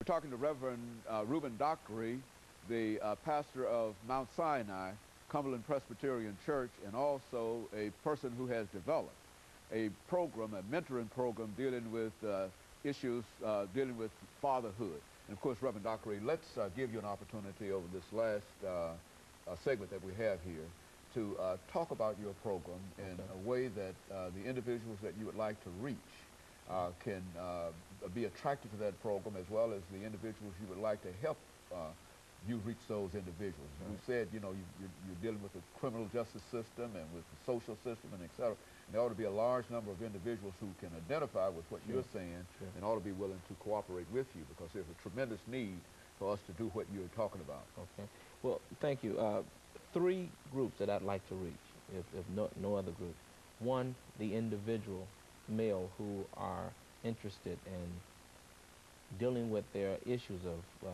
talking to Reverend RDockery, the pastor of Mount Sinai, Cumberland Presbyterian Church, and also a person who has developed a program, a mentoring program dealing with issues dealing with fatherhood. And of course, Reverend RDockery, let's give you an opportunity over this last segment that we have here to talk about your program in a way that the individuals that you would like to reach can be attracted to that program, as well as the individuals you would like to help you reach those individuals. Right. You said, you know, you're dealing with the criminal justice system and with the social system and et cetera. And there ought to be a large number of individuals who can identify with what you're saying and ought to be willing to cooperate with you, because there's a tremendous need for us to do what you're talking about. Okay. Well, thank you. Three groups that I'd like to reach, if no other group. One, the individual male who are interested in dealing with their issues of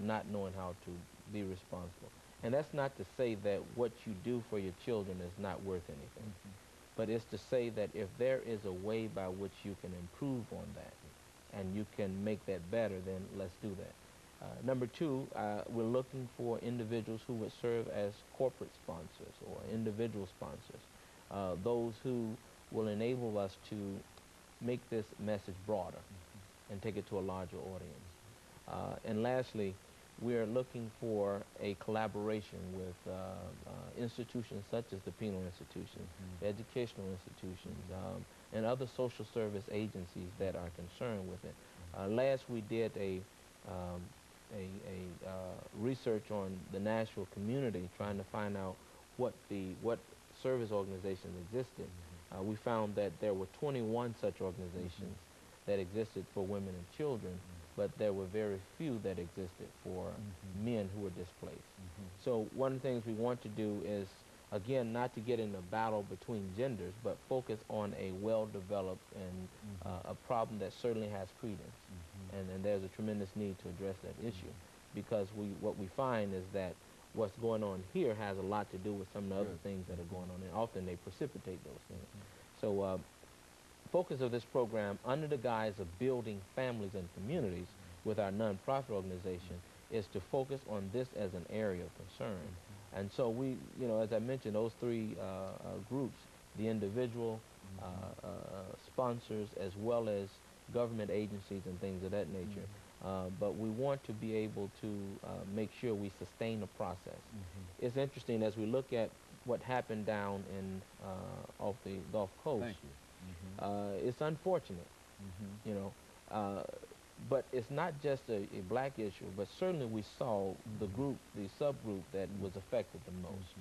not knowing how to be responsible. And that's not to say that what you do for your children is not worth anything. But it's to say that if there is a way by which you can improve on that and you can make that better, then let's do that. Number two, we're looking for individuals who would serve as corporate sponsors or individual sponsors, those who will enable us to make this message broader and take it to a larger audience. And lastly, we're looking for a collaboration with institutions such as the penal institutions, educational institutions, and other social service agencies that are concerned with it. Last we did a research on the Nashville community, trying to find out what service organizations existed. We found that there were 21 such organizations that existed for women and children, but there were very few that existed for men who were displaced. So one of the things we want to do is, again, not to get in a battle between genders, but focus on a well-developed and a problem that certainly has credence. And there's a tremendous need to address that issue, because what we find is that what's going on here has a lot to do with some of the other things that are going on, and often they precipitate those things. So focus of this program, under the guise of building families and communities with our nonprofit organization, is to focus on this as an area of concern. And so we, as I mentioned, those three groups, the individual sponsors, as well as government agencies and things of that nature. But we want to be able to make sure we sustain the process. It's interesting, as we look at what happened down in off the Gulf Coast. Thank you. It's unfortunate, but it's not just a black issue, but certainly we saw the subgroup that was affected the most.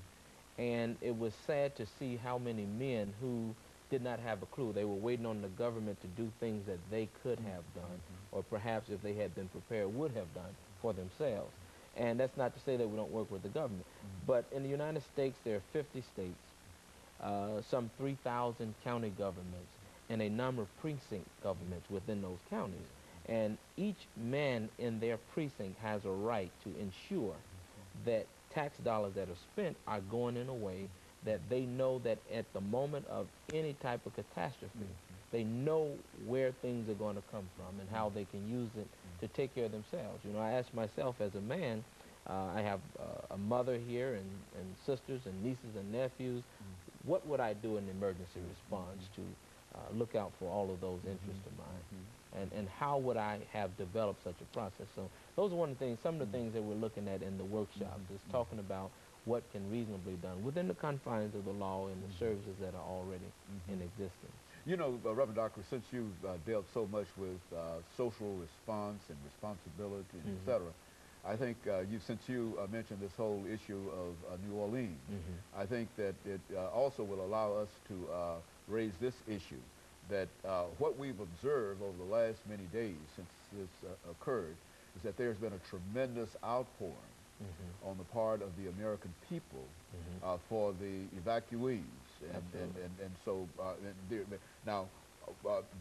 And it was sad to see how many men who did not have a clue. They were waiting on the government to do things that they could have done, or perhaps if they had been prepared would have done for themselves. And that's not to say that we don't work with the government. But in the United States, there are 50 states, some 3,000 county governments, and a number of precinct governments within those counties. And each man in their precinct has a right to ensure that tax dollars that are spent are going in a way that they know that at the moment of any type of catastrophe, they know where things are going to come from and how they can use it to take care of themselves. I ask myself as a man, I have a mother here and sisters and nieces and nephews. What would I do in emergency response to look out for all of those interests of mine? And how would I have developed such a process? So those are one of the things, some of the things that we're looking at in the workshops, is talking about what can reasonably be done within the confines of the law and the services that are already in existence. Reverend Dockery, since you've dealt so much with social response and responsibility, and et cetera, I think since you mentioned this whole issue of New Orleans, I think that it also will allow us to raise this issue, that what we've observed over the last many days since this occurred is that there's been a tremendous outpouring on the part of the American people for the evacuees. And so now,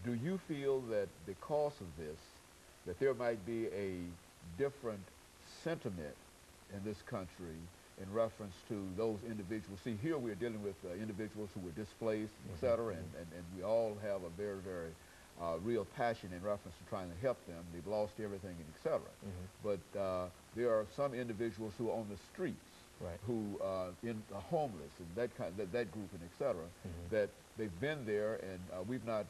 do you feel that because of this, that there might be a different sentiment in this country in reference to those individuals? See, here we're dealing with individuals who were displaced, et cetera, and we all have a very, very real passion in reference to trying to help them. They've lost everything, and etc. But there are some individuals who are on the streets, Right. who in homeless and that group and etc. That they've been there, and we've not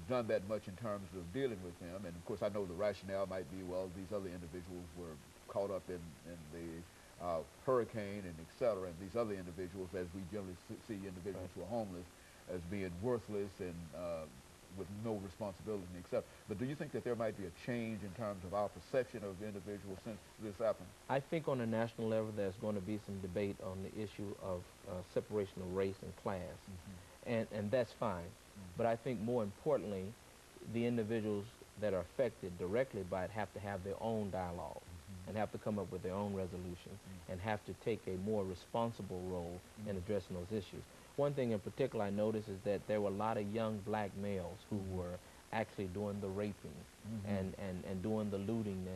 done that much in terms of dealing with them. And of course, I know the rationale might be, well, these other individuals were caught up in the hurricane and etc. And these other individuals, as we generally see individuals who are homeless, as being worthless and with no responsibility, etc. But do you think that there might be a change in terms of our perception of individuals since this happened? I think on a national level there's going to be some debate on the issue of separation of race and class, and that's fine. But I think more importantly, the individuals that are affected directly by it have to have their own dialogue and have to come up with their own resolution and have to take a more responsible role in addressing those issues. One thing in particular I noticed is that there were a lot of young black males who were actually doing the raping and doing the looting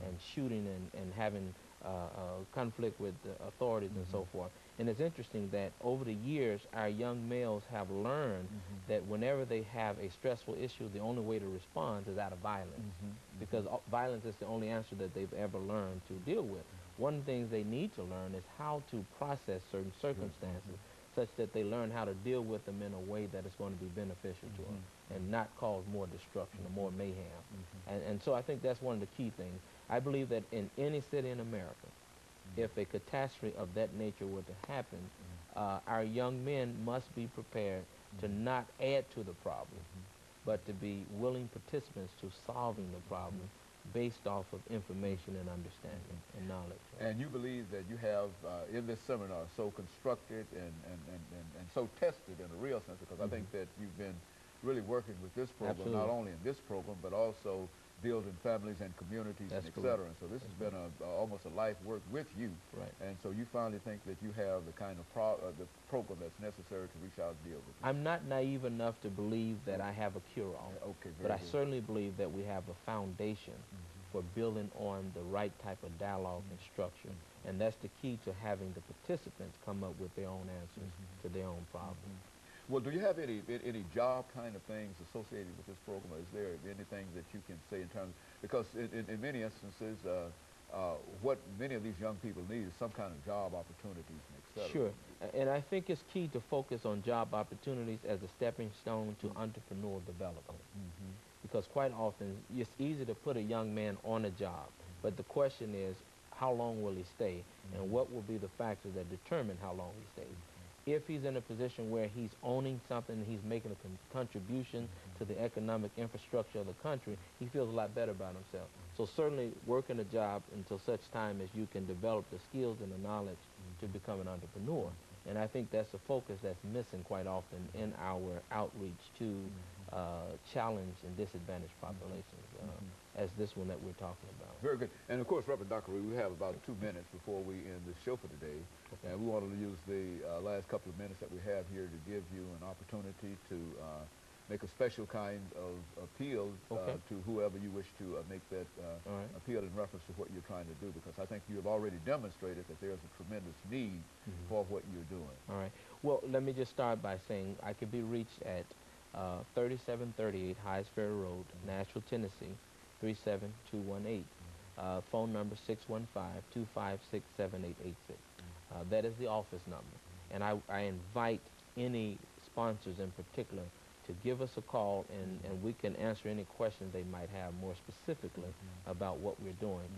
and shooting and having conflict with the authorities and so forth. And it's interesting that over the years, our young males have learned that whenever they have a stressful issue, the only way to respond is out of violence, because violence is the only answer that they've ever learned to deal with. One of the things they need to learn is how to process certain circumstances, such that they learn how to deal with them in a way that is going to be beneficial to them and not cause more destruction or more mayhem. And so I think that's one of the key things. I believe that in any city in America, if a catastrophe of that nature were to happen, our young men must be prepared to not add to the problem, but to be willing participants to solving the problem based off of information and understanding and knowledge. And you believe that you have in this seminar so constructed and so tested in a real sense, because I think that you've been really working with this program, not only in this program, but also building families and communities and et cetera. And so this has been almost a life work with you. Right. And so you finally think that you have the kind of the program that's necessary to reach out and deal with it. I'm not naive enough to believe that I have a cure-all, but I certainly believe that we have a foundation for building on the right type of dialogue and structure. And that's the key to having the participants come up with their own answers to their own problems. Well, do you have any job kind of things associated with this program? Or is there anything that you can say in terms, because in many instances, what many of these young people need is some kind of job opportunities and et cetera. Sure, and I think it's key to focus on job opportunities as a stepping stone to entrepreneurial development. Because quite often, it's easy to put a young man on a job, but the question is, how long will he stay, and what will be the factors that determine how long he stays? If he's in a position where he's owning something and he's making a contribution to the economic infrastructure of the country, he feels a lot better about himself. So certainly working a job until such time as you can develop the skills and the knowledge to become an entrepreneur. And I think that's a focus that's missing quite often in our outreach to challenged and disadvantaged populations, as this one that we're talking about. Very good. And of course, Reverend Dockery, we have about 2 minutes before we end the show for today. And we wanted to use the last couple of minutes that we have here to give you an opportunity to make a special kind of appeal to whoever you wish to make that appeal in reference to what you're trying to do, because I think you have already demonstrated that there's a tremendous need for what you're doing. All right. Well, let me just start by saying I could be reached at 3738 Hydes Ferry Road, Nashville, Tennessee, 37218. Phone number 615-256-7886. That is the office number. And I invite any sponsors in particular to give us a call, and we can answer any questions they might have more specifically about what we're doing.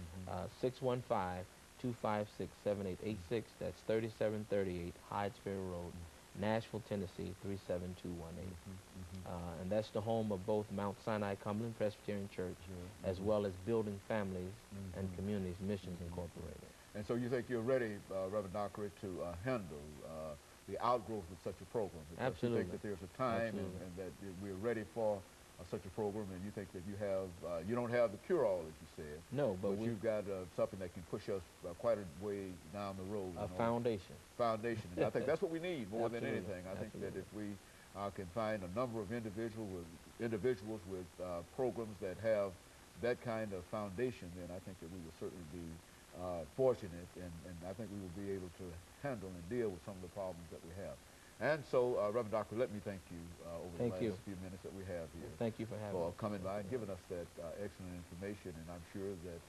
615-256-7886. That's 3738 Hydes Ferry Road, Nashville, Tennessee, 37218. And that's the home of both Mount Sinai Cumberland Presbyterian Church, as well as Building Families and Communities Missions Incorporated. And so you think you're ready, Reverend Dockery, to handle the outgrowth of such a program? Absolutely. You think that there's a time and that we're ready for such a program, and you think that you have, you don't have the cure-all, as you said. No, but you've got something that can push us quite a way down the road. A foundation. Foundation. And I think that's what we need more than anything. I think that if we can find a number of individuals with programs that have that kind of foundation, then I think that we will certainly be fortunate, and I think we will be able to handle and deal with some of the problems that we have. And so, Reverend Dockery, let me thank you over the Thank last you. few minutes that we have here. Thank you for having me. For coming by and giving us that excellent information, and I'm sure that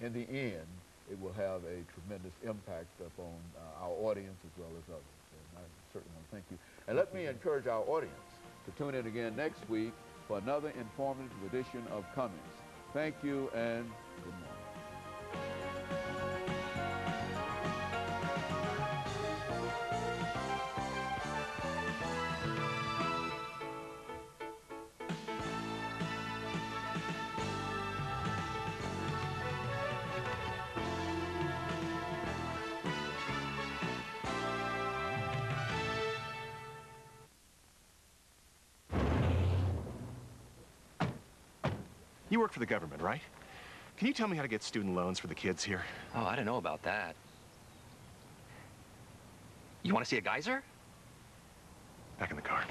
in the end, it will have a tremendous impact upon our audience as well as others. And I certainly want to thank you. And let me encourage our audience to tune in again next week for another informative edition of Cummings. Thank you and good morning. You work for the government, right? Can you tell me how to get student loans for the kids here? Oh, I don't know about that. You want to see a geyser? Back in the car.